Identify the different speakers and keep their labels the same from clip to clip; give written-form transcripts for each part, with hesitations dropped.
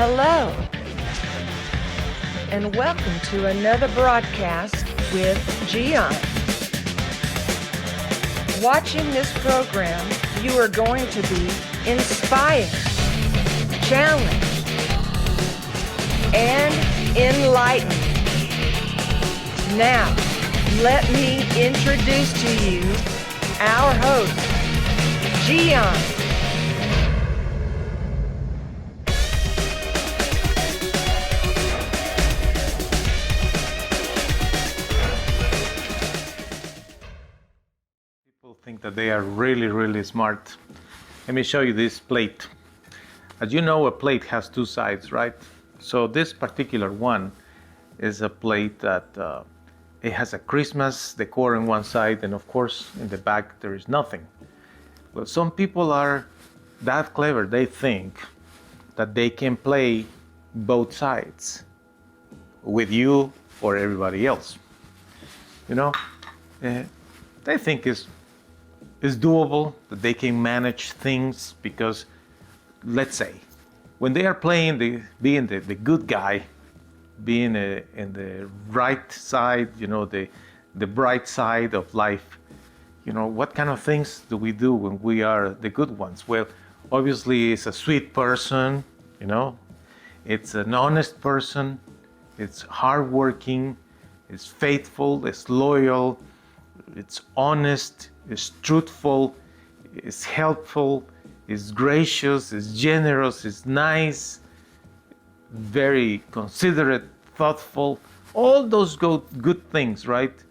Speaker 1: Hello, and welcome to another broadcast with Gian. Watching this program, you are going to be inspired, challenged, and enlightened. Now, let me introduce to you our host, Gian.
Speaker 2: People think that they are really smart. Let me show you this plate. As you know, a plate has two sides, right? So this particular one is a plate that it has a Christmas decor on one side, and of course in the back there is nothing. Well, some people are that clever, they think that they can play both sides with you or everybody else. You know, they think it's doable, that they can manage things, because let's say when they are playing being the good guy, being in the right side, you know, the bright side of life, you know, what kind of things do we do when we are the good ones? Well, obviously it's a sweet person, you know, it's an honest person, it's hardworking, it's faithful, it's loyal, it's honest, it's truthful, it's helpful, it's gracious, it's generous, it's nice, very considerate, thoughtful, all those good things, right?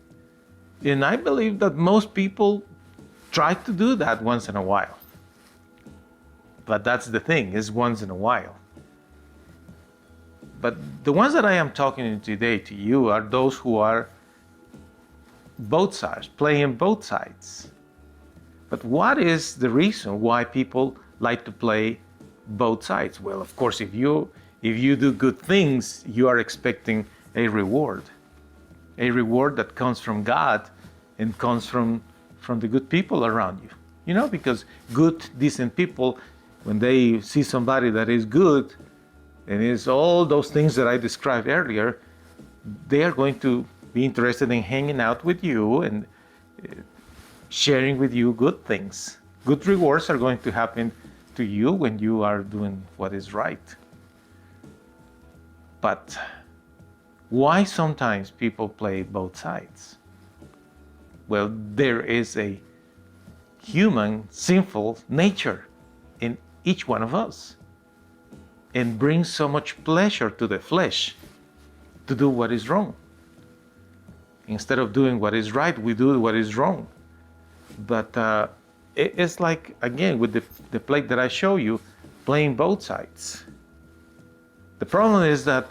Speaker 2: And I believe that most people try to do that once in a while. But that's the thing, is once in a while. But the ones that I am talking today to you are those who are both sides, playing both sides. But what is the reason why people like to play both sides? Well, of course, if you do good things, you are expecting a reward that comes from God and comes from the good people around you. You know, because good, decent people, when they see somebody that is good and is all those things that I described earlier, they are going to be interested in hanging out with you and sharing with you good things. Good rewards are going to happen to you when you are doing what is right. But why sometimes people play both sides? Well, there is a human sinful nature in each one of us, and brings so much pleasure to the flesh to do what is wrong. Instead of doing what is right, we do what is wrong. But it's like, again, with the plate that I show you, playing both sides. The problem is that,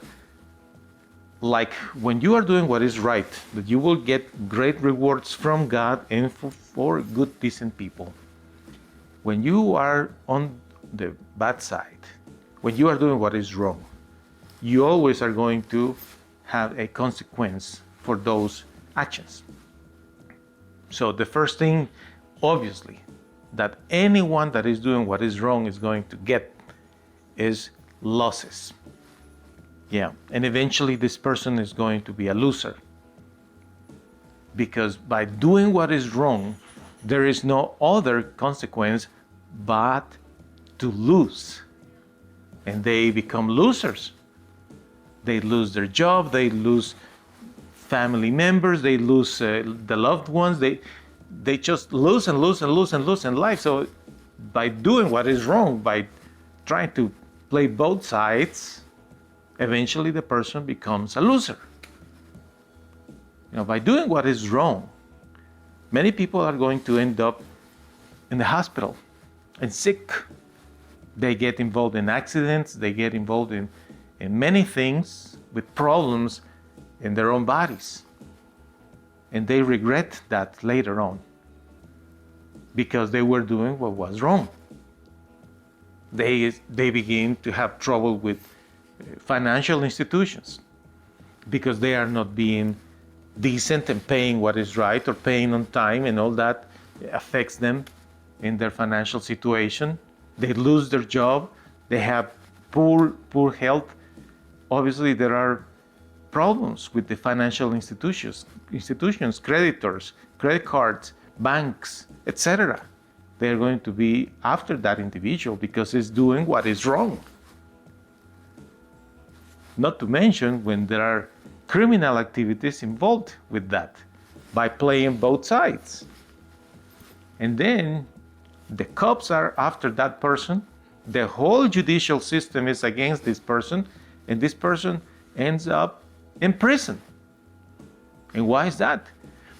Speaker 2: like when you are doing what is right, that you will get great rewards from God and for good, decent people. When you are on the bad side, when you are doing what is wrong, you always are going to have a consequence for those actions. So the first thing, obviously, that anyone that is doing what is wrong is going to get is losses. Yeah, and eventually this person is going to be a loser. Because by doing what is wrong, there is no other consequence but to lose. And they become losers. They lose their job, they lose family members, they lose the loved ones, they just lose and lose and lose and lose in life. So by doing what is wrong, by trying to play both sides, eventually the person becomes a loser. You know, by doing what is wrong, many people are going to end up in the hospital and sick. They get involved in accidents, they get involved in many things with problems in their own bodies. And they regret that later on because they were doing what was wrong. They begin to have trouble with financial institutions because they are not being decent and paying what is right or paying on time, and all that affects them in their financial situation. They lose their job, they have poor health, obviously there are problems with the financial institutions, creditors, credit cards, banks, etc. They're going to be after that individual because it's doing what is wrong. Not to mention when there are criminal activities involved with that by playing both sides. And then the cops are after that person, the whole judicial system is against this person, and this person ends up in prison. And why is that?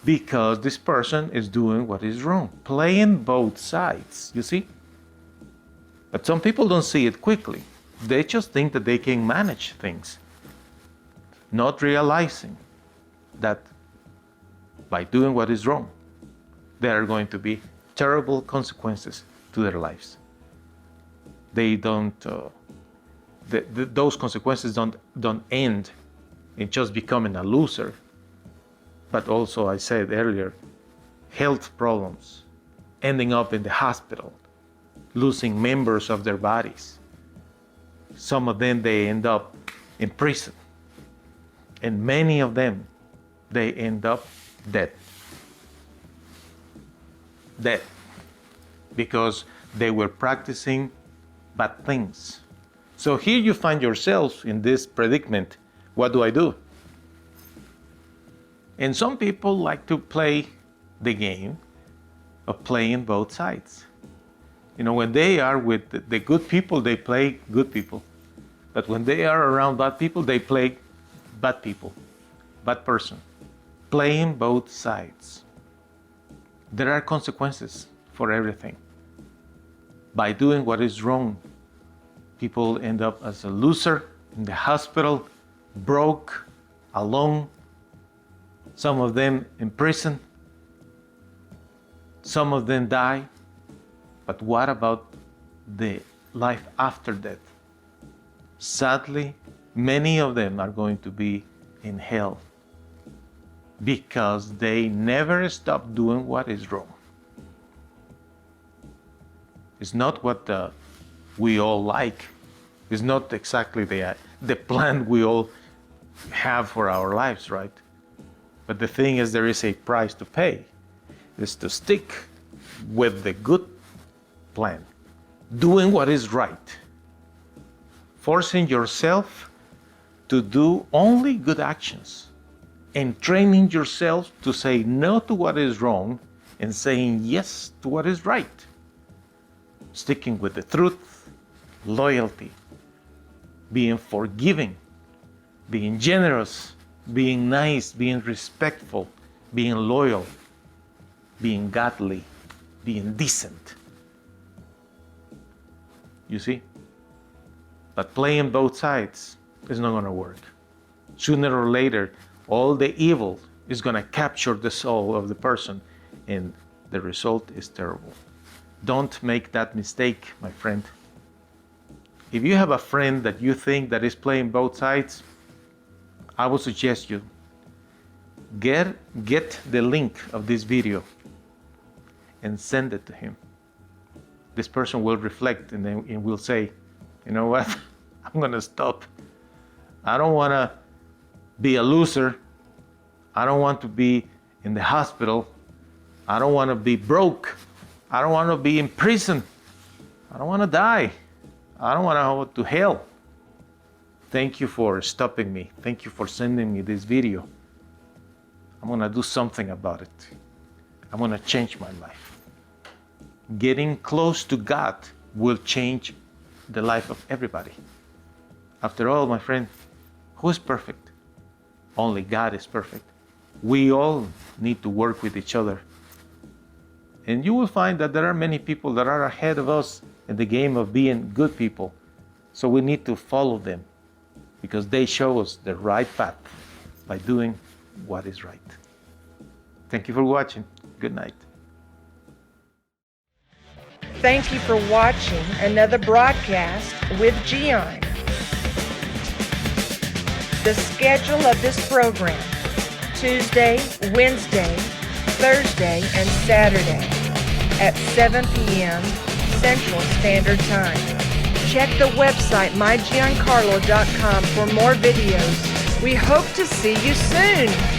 Speaker 2: Because this person is doing what is wrong, playing both sides, you see? But some people don't see it quickly. They just think that they can manage things, not realizing that by doing what is wrong, there are going to be terrible consequences to their lives. They don't, those consequences don't end in just becoming a loser, but also, I said earlier, health problems, ending up in the hospital, losing members of their bodies. Some of them, they end up in prison. And many of them, they end up dead. Dead. Because they were practicing bad things. So here you find yourself in this predicament. What do I do? And some people like to play the game of playing both sides. You know, when they are with the good people, they play good people. But when they are around bad people, they play bad people, bad person. Playing both sides. There are consequences for everything. By doing what is wrong, people end up as a loser, in the hospital, broke, alone. Some of them in prison. Some of them die. But what about the life after death? Sadly, many of them are going to be in hell because they never stop doing what is wrong. It's not what we all like. It's not exactly the plan we all have for our lives, right? But the thing is, there is a price to pay. It's to stick with the good plan, doing what is right, forcing yourself to do only good actions, and training yourself to say no to what is wrong and saying yes to what is right. Sticking with the truth, loyalty, being forgiving, being generous, being nice, being respectful, being loyal, being godly, being decent. You see? But playing both sides is not going to work. Sooner or later, all the evil is going to capture the soul of the person, and the result is terrible. Don't make that mistake, my friend. If you have a friend that you think that is playing both sides, I would suggest you get the link of this video and send it to him. This person will reflect and will say, you know what, I'm going to stop. I don't want to be a loser. I don't want to be in the hospital. I don't want to be broke. I don't want to be in prison. I don't want to die. I don't want to go to hell. Thank you for stopping me. Thank you for sending me this video. I'm going to do something about it. I'm going to change my life. Getting close to God will change the life of everybody. After all, my friend, who is perfect? Only God is perfect. We all need to work with each other. And you will find that there are many people that are ahead of us in the game of being good people. So we need to follow them because they show us the right path by doing what is right. Thank you for watching. Good night.
Speaker 1: Thank you for watching another broadcast with Gian. The schedule of this program: Tuesday, Wednesday, Thursday, and Saturday at 7 p.m. Central Standard Time. Check the website mygiancarlo.com for more videos. We hope to see you soon.